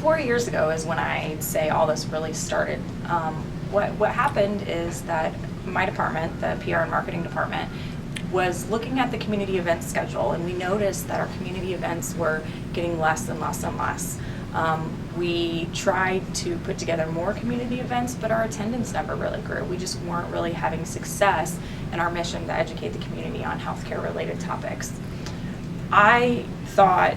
4 years ago is when I'd say all this really started. What happened is that my department, the PR and marketing department, was looking at the community event schedule, and we noticed that our community events were getting less and less and less. We tried to put together more community events, but our attendance never really grew. We just weren't really having success in our mission to educate the community on healthcare related topics. I thought,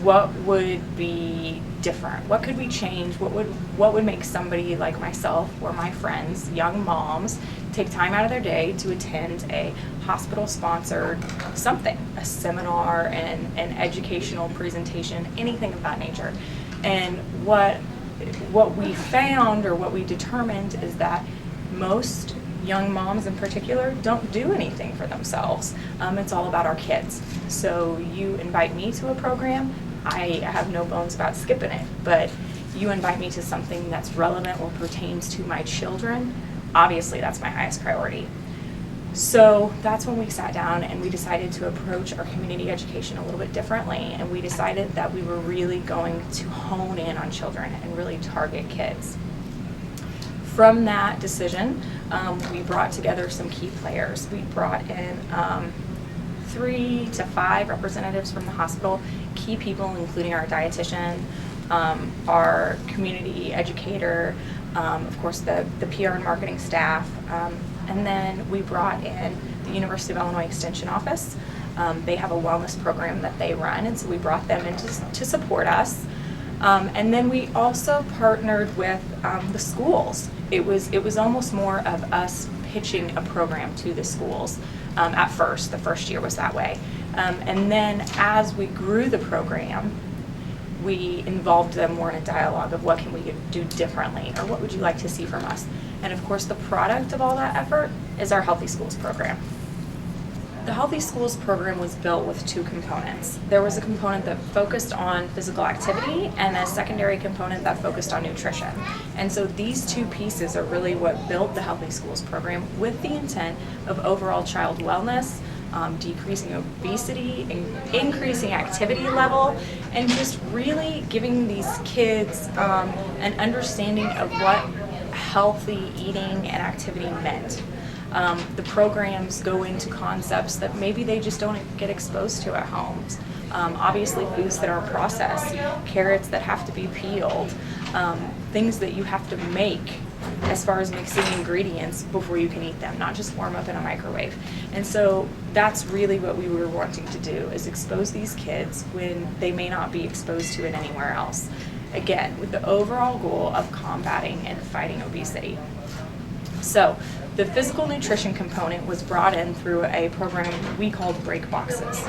what would be different? What could we change? What would make somebody like myself or my friends, young moms, take time out of their day to attend a hospital-sponsored something, a seminar, an educational presentation, anything of that nature? And what we found, or what we determined, is that most young moms in particular don't do anything for themselves. It's all about our kids. So you invite me to a program, I have no bones about skipping it, but you invite me to something that's relevant or pertains to my children, obviously that's my highest priority. So that's when we sat down and we decided to approach our community education a little bit differently, and we decided that we were really going to hone in on children and really target kids. From that decision, we brought together some key players. We brought in 3 to 5 representatives from the hospital, key people including our dietitian, our community educator, of course the PR and marketing staff, and then we brought in the University of Illinois Extension Office. They have a wellness program that they run, and so we brought them in to support us. And then we also partnered with the schools. It was almost more of us pitching a program to the schools. At first, the first year was that way. And then as we grew the program, we involved them more in a dialogue of what can we do differently, or what would you like to see from us? And of course, the product of all that effort is our Healthy Schools program. The Healthy Schools program was built with 2 components. There was a component that focused on physical activity and a secondary component that focused on nutrition. And so these 2 pieces are really what built the Healthy Schools program, with the intent of overall child wellness, decreasing obesity, increasing activity level, and just really giving these kids an understanding of what healthy eating and activity meant. The programs go into concepts that maybe they just don't get exposed to at homes. Obviously foods that are processed, carrots that have to be peeled, things that you have to make as far as mixing ingredients before you can eat them, not just warm up in a microwave. And so that's really what we were wanting to do, is expose these kids when they may not be exposed to it anywhere else. Again, with the overall goal of combating and fighting obesity. So the physical nutrition component was brought in through a program we called Break Boxes.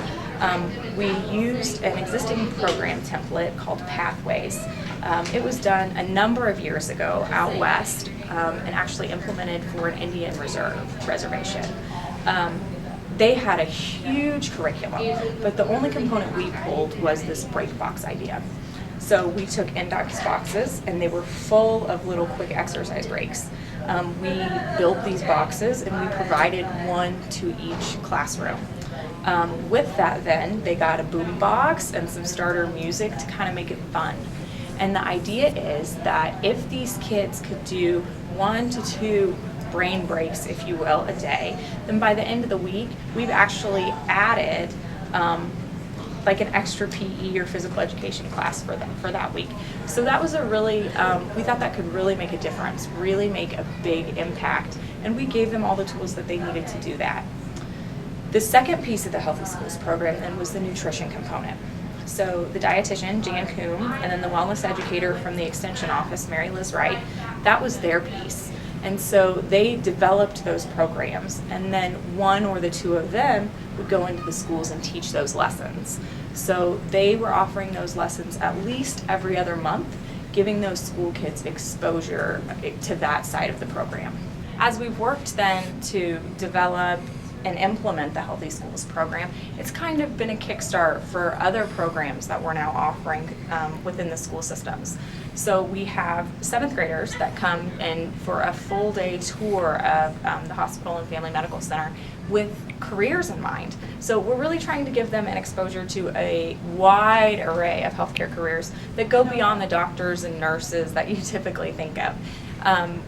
We used an existing program template called Pathways. It was done a number of years ago out west, and actually implemented for an Indian reservation. They had a huge curriculum, but the only component we pulled was this break box idea. So we took index boxes, and they were full of little quick exercise breaks. We built these boxes, and we provided 1 to each classroom. With that then, they got a boom box and some starter music to kind of make it fun. And the idea is that if these kids could do 1 to 2 brain breaks, if you will, a day, then by the end of the week, we've actually added like an extra PE or physical education class for that week. So that was a really, we thought that could really make a difference, really make a big impact, and we gave them all the tools that they needed to do that. The second piece of the Healthy Schools program then was the nutrition component. So the dietitian, Jan Coombe, and then the wellness educator from the Extension Office, Mary Liz Wright, that was their piece. And so they developed those programs, and then 1 or the 2 of them would go into the schools and teach those lessons. So they were offering those lessons at least every other month, giving those school kids exposure to that side of the program. As we've worked then to develop and implement the Healthy Schools program, it's kind of been a kickstart for other programs that we're now offering within the school systems. So we have 7th graders that come in for a full day tour of the hospital and family medical center. with careers in mind. So we're really trying to give them an exposure to a wide array of healthcare careers that go beyond the doctors and nurses that you typically think of.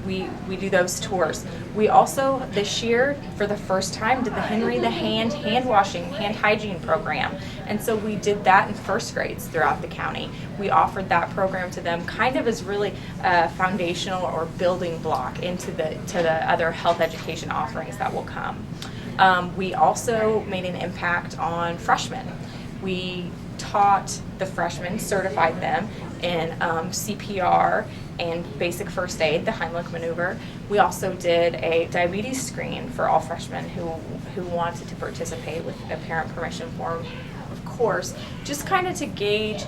We do those tours. We also, this year, for the first time, did the Henry the hand washing, hand hygiene program. And so we did that in first grades throughout the county. We offered that program to them kind of as really a foundational or building block into the other health education offerings that will come. We also made an impact on freshmen. We taught the freshmen, certified them in CPR and basic first aid, the Heimlich maneuver. We also did a diabetes screen for all freshmen who wanted to participate with a parent permission form, of course, just kind of to gauge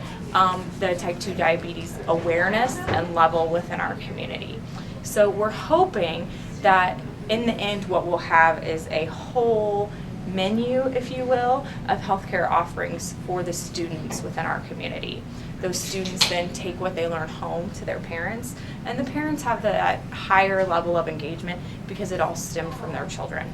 the type 2 diabetes awareness and level within our community. So we're hoping that in the end what we'll have is a whole menu, if you will, of healthcare offerings for the students within our community. Those students then take what they learn home to their parents, and the parents have that higher level of engagement because it all stemmed from their children.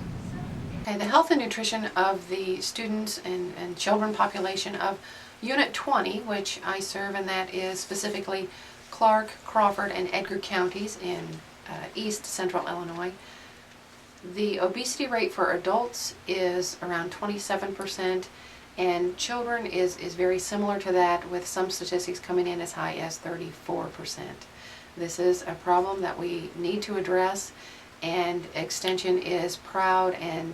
Okay, the health and nutrition of the students and children population of Unit 20, which I serve, and that is specifically Clark, Crawford, and Edgar counties in East Central Illinois. The obesity rate for adults is around 27%, and children is very similar to that, with some statistics coming in as high as 34%. This is a problem that we need to address, and Extension is proud and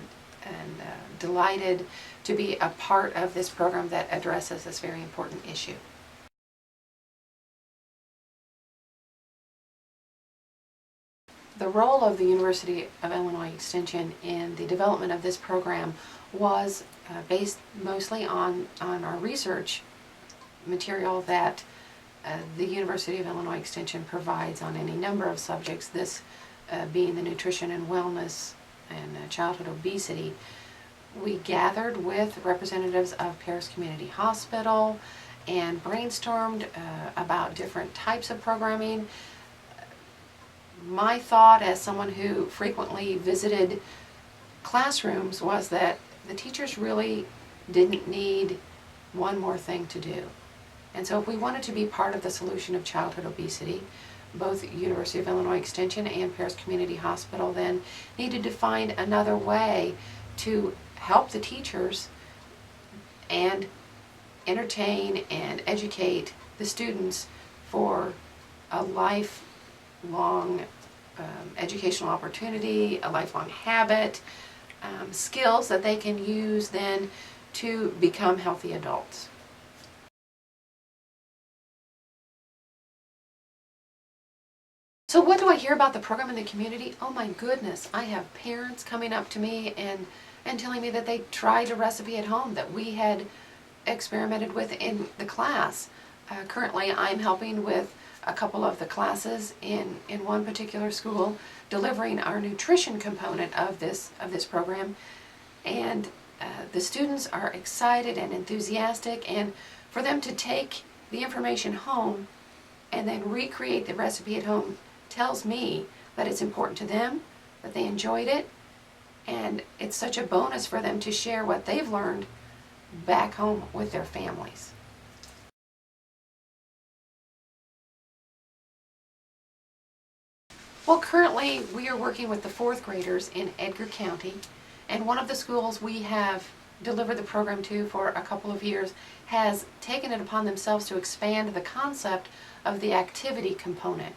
delighted to be a part of this program that addresses this very important issue. The role of the University of Illinois Extension in the development of this program was based mostly on our research material that the University of Illinois Extension provides on any number of subjects, this being the nutrition and wellness and childhood obesity. We gathered with representatives of Paris Community Hospital and brainstormed about different types of programming. My thought, as someone who frequently visited classrooms, was that the teachers really didn't need one more thing to do. And so if we wanted to be part of the solution of childhood obesity, both University of Illinois Extension and Paris Community Hospital then needed to find another way to help the teachers and entertain and educate the students for a lifelong educational opportunity, a lifelong habit, skills that they can use then to become healthy adults. So what do I hear about the program in the community? Oh my goodness, I have parents coming up to me and telling me that they tried a recipe at home that we had experimented with in the class. Currently I'm helping with a couple of the classes in one particular school, delivering our nutrition component of this program, and the students are excited and enthusiastic, and for them to take the information home and then recreate the recipe at home tells me that it's important to them, that they enjoyed it, and it's such a bonus for them to share what they've learned back home with their families. Well, currently we are working with the 4th graders in Edgar County, and one of the schools we have delivered the program to for a couple of years has taken it upon themselves to expand the concept of the activity component.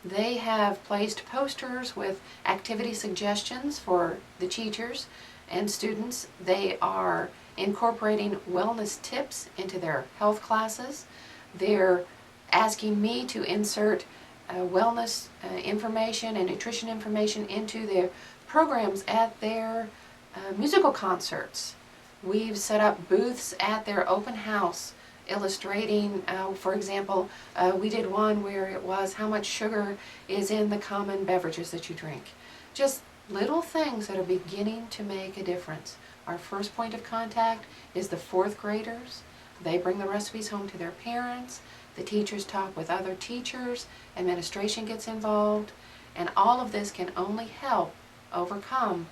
They have placed posters with activity suggestions for the teachers and students. They are incorporating wellness tips into their health classes. They're asking me to insert wellness information and nutrition information into their programs at their musical concerts. We've set up booths at their open house illustrating, for example, we did one where it was how much sugar is in the common beverages that you drink. Just little things that are beginning to make a difference. Our first point of contact is the 4th graders. They bring the recipes home to their parents. The teachers talk with other teachers. Administration gets involved. And all of this can only help overcome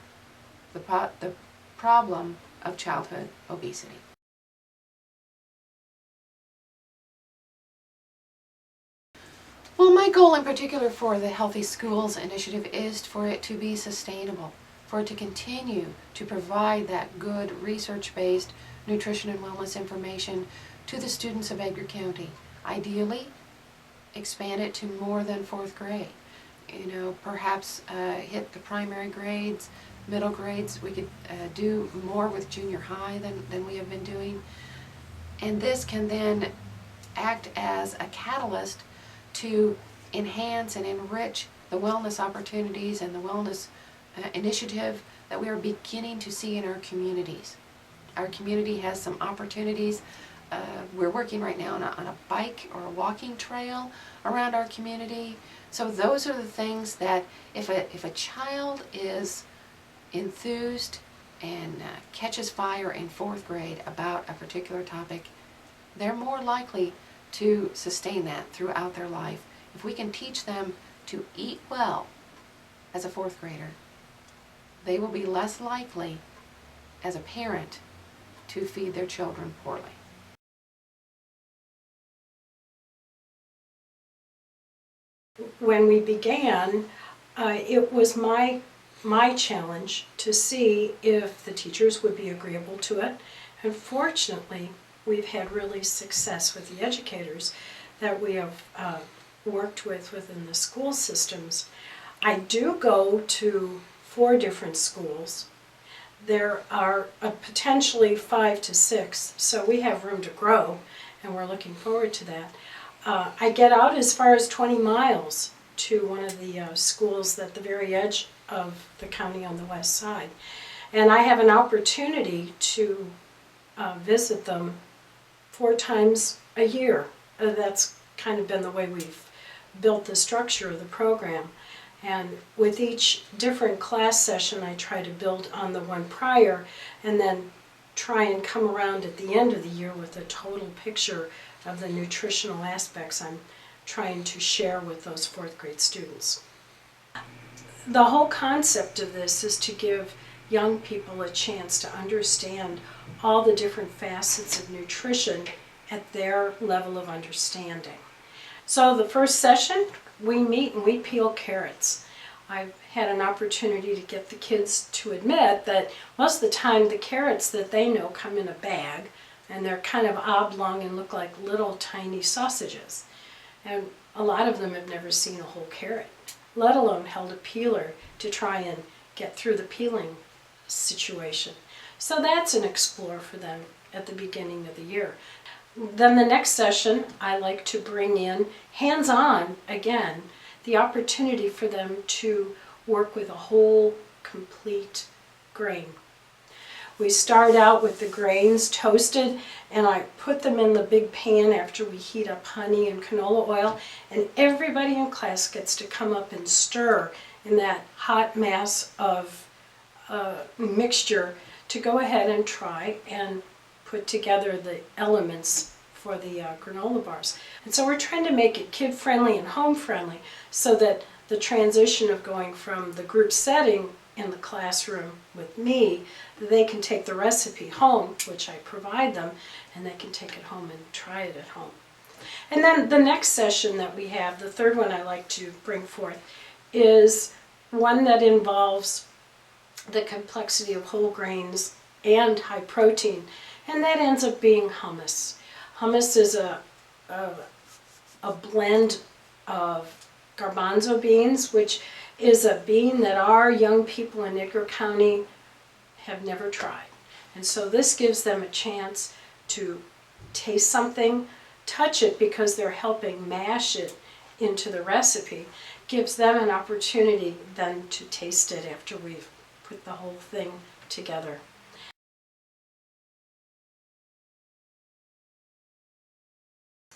the problem of childhood obesity. Well, my goal in particular for the Healthy Schools Initiative is for it to be sustainable, for it to continue to provide that good research-based nutrition and wellness information to the students of Edgar County. Ideally, expand it to more than 4th grade. You know, perhaps hit the primary grades, middle grades. We could do more with junior high than we have been doing. And this can then act as a catalyst to enhance and enrich the wellness opportunities and the wellness initiative that we are beginning to see in our communities. Our community has some opportunities. We're working right now on a bike or a walking trail around our community. So those are the things that if a child is enthused and catches fire in 4th grade about a particular topic, they're more likely to sustain that throughout their life. If we can teach them to eat well as a 4th grader, they will be less likely as a parent to feed their children poorly. When we began, it was my challenge to see if the teachers would be agreeable to it. And fortunately, we've had really success with the educators that we have worked with within the school systems. I do go to 4 different schools. There are potentially 5 to 6, so we have room to grow, and we're looking forward to that. I get out as far as 20 miles to one of the schools at the very edge of the county on the west side. And I have an opportunity to visit them 4 times a year. That's kind of been the way we've built the structure of the program. And with each different class session, I try to build on the one prior and then try and come around at the end of the year with a total picture of the nutritional aspects I'm trying to share with those 4th grade students. The whole concept of this is to give young people a chance to understand all the different facets of nutrition at their level of understanding. So the first session, we meet and we peel carrots. I've had an opportunity to get the kids to admit that most of the time the carrots that they know come in a bag, and they're kind of oblong and look like little tiny sausages. And a lot of them have never seen a whole carrot, let alone held a peeler to try and get through the peeling situation. So that's an explore for them at the beginning of the year. Then the next session, I like to bring in hands-on, again, the opportunity for them to work with a whole, complete grain. We start out with the grains toasted, and I put them in the big pan after we heat up honey and canola oil, and everybody in class gets to come up and stir in that hot mass of mixture to go ahead and try and put together the elements for the granola bars. And so we're trying to make it kid-friendly and home-friendly so that the transition of going from the group setting in the classroom with me, they can take the recipe home, which I provide them, and they can take it home and try it at home. And then the next session that we have, the third one I like to bring forth, is one that involves the complexity of whole grains and high protein, and that ends up being hummus. Hummus is a blend of garbanzo beans, which is a bean that our young people in Edgar County have never tried. And so this gives them a chance to taste something, touch it because they're helping mash it into the recipe, gives them an opportunity then to taste it after we've put the whole thing together.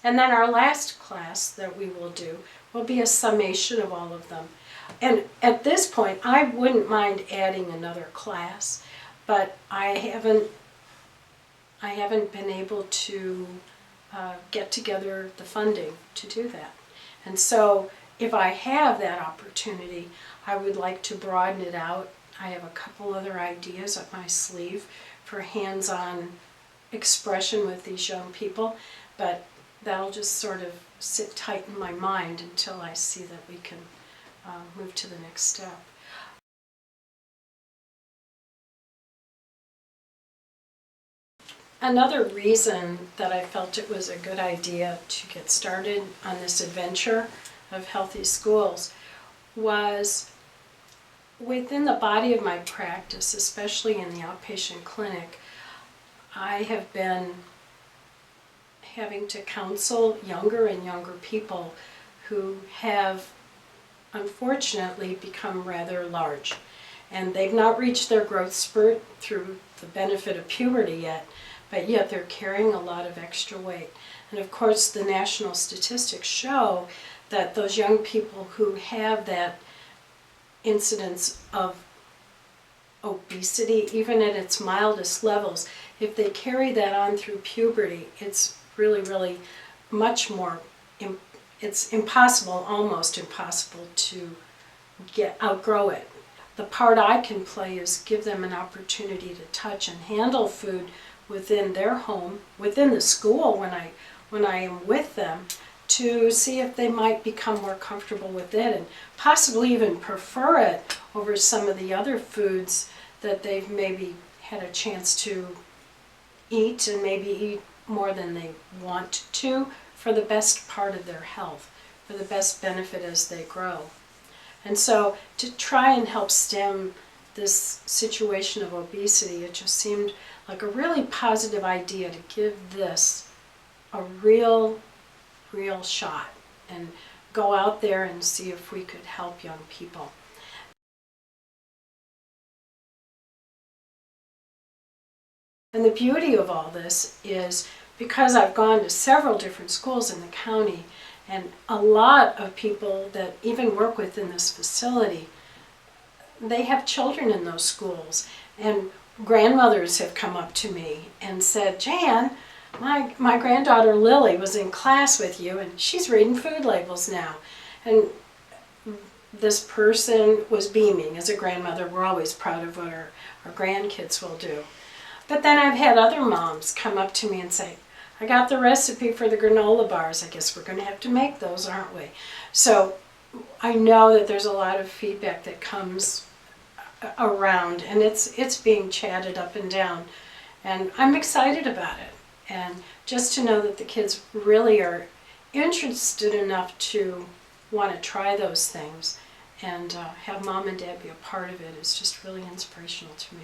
And then our last class that we will do will be a summation of all of them. And at this point, I wouldn't mind adding another class, but I haven't been able to get together the funding to do that. And so if I have that opportunity, I would like to broaden it out. I have a couple other ideas up my sleeve for hands-on expression with these young people, but that'll just sort of sit tight in my mind until I see that we can move to the next step. Another reason that I felt it was a good idea to get started on this adventure of healthy schools was within the body of my practice, especially in the outpatient clinic, I have been having to counsel younger and younger people who have unfortunately become rather large. And they've not reached their growth spurt through the benefit of puberty yet, but yet they're carrying a lot of extra weight. And of course, the national statistics show that those young people who have that incidence of obesity, even at its mildest levels, if they carry that on through puberty, it's really, really much more, it's impossible, almost impossible to outgrow it. The part I can play is give them an opportunity to touch and handle food within their home, within the school when I am with them, to see if they might become more comfortable with it and possibly even prefer it over some of the other foods that they've maybe had a chance to eat, and maybe eat more than they want to, for the best part of their health, for the best benefit as they grow. And so to try and help stem this situation of obesity, it just seemed like a really positive idea to give this a real shot and go out there and see if we could help young people. And the beauty of all this is, because I've gone to several different schools in the county, and a lot of people that even work within this facility, they have children in those schools. And grandmothers have come up to me and said, "Jan, my granddaughter Lily was in class with you and she's reading food labels now." And this person was beaming. As a grandmother, we're always proud of what our grandkids will do. But then I've had other moms come up to me and say, "I got the recipe for the granola bars. I guess we're going to have to make those, aren't we?" So I know that there's a lot of feedback that comes around, and it's being chatted up and down, and I'm excited about it. And just to know that the kids really are interested enough to want to try those things and have mom and dad be a part of it is just really inspirational to me.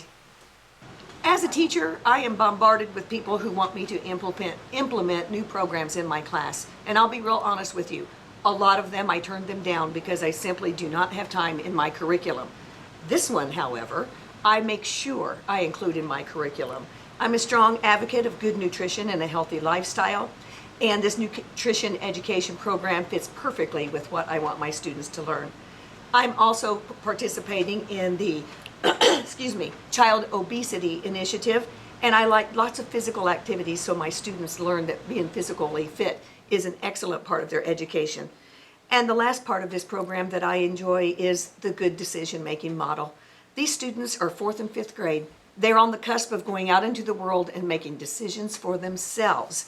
As a teacher, I am bombarded with people who want me to implement new programs in my class. And I'll be real honest with you. A lot of them, I turned them down because I simply do not have time in my curriculum. This one, however, I make sure I include in my curriculum. I'm a strong advocate of good nutrition and a healthy lifestyle. And this nutrition education program fits perfectly with what I want my students to learn. I'm also participating in the child obesity initiative, and I like lots of physical activities so my students learn that being physically fit is an excellent part of their education. And the last part of this program that I enjoy is the good decision-making model. These students are 4th and 5th grade. They're on the cusp of going out into the world and making decisions for themselves.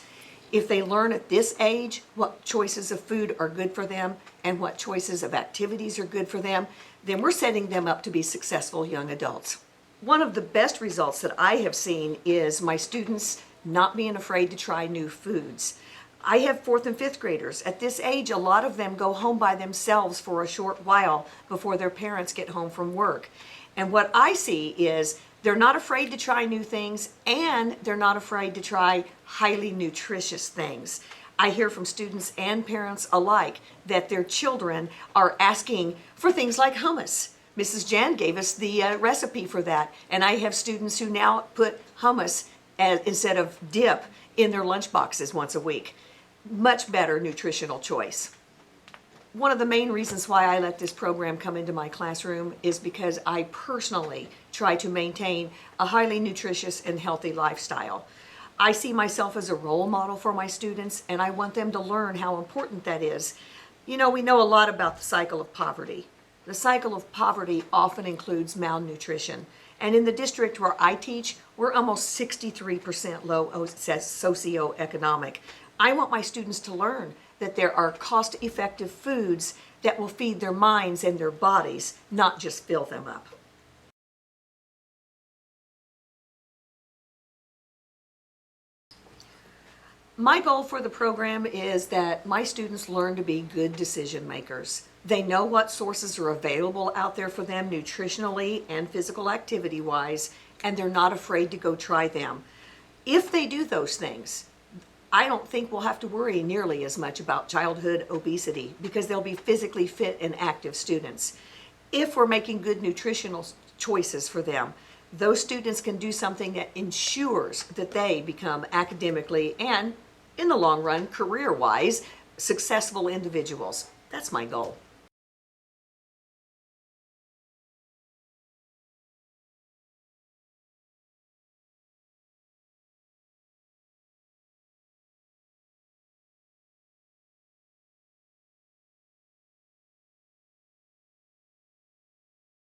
If they learn at this age what choices of food are good for them and what choices of activities are good for them, then we're setting them up to be successful young adults. One of the best results that I have seen is my students not being afraid to try new foods. I have 4th and 5th graders. At this age, a lot of them go home by themselves for a short while before their parents get home from work. And what I see is they're not afraid to try new things, and they're not afraid to try highly nutritious things. I hear from students and parents alike that their children are asking for things like hummus. Mrs. Jan gave us the recipe for that, and I have students who now put hummus instead of dip in their lunch boxes once a week. Much better nutritional choice. One of the main reasons why I let this program come into my classroom is because I personally try to maintain a highly nutritious and healthy lifestyle. I see myself as a role model for my students, and I want them to learn how important that is. You know, we know a lot about the cycle of poverty. The cycle of poverty often includes malnutrition. And in the district where I teach, we're almost 63% low socioeconomic. I want my students to learn that there are cost-effective foods that will feed their minds and their bodies, not just fill them up. My goal for the program is that my students learn to be good decision makers. They know what sources are available out there for them nutritionally and physical activity wise, and they're not afraid to go try them. If they do those things, I don't think we'll have to worry nearly as much about childhood obesity because they'll be physically fit and active students. If we're making good nutritional choices for them, those students can do something that ensures that they become academically and, in the long run, career-wise, successful individuals. That's my goal.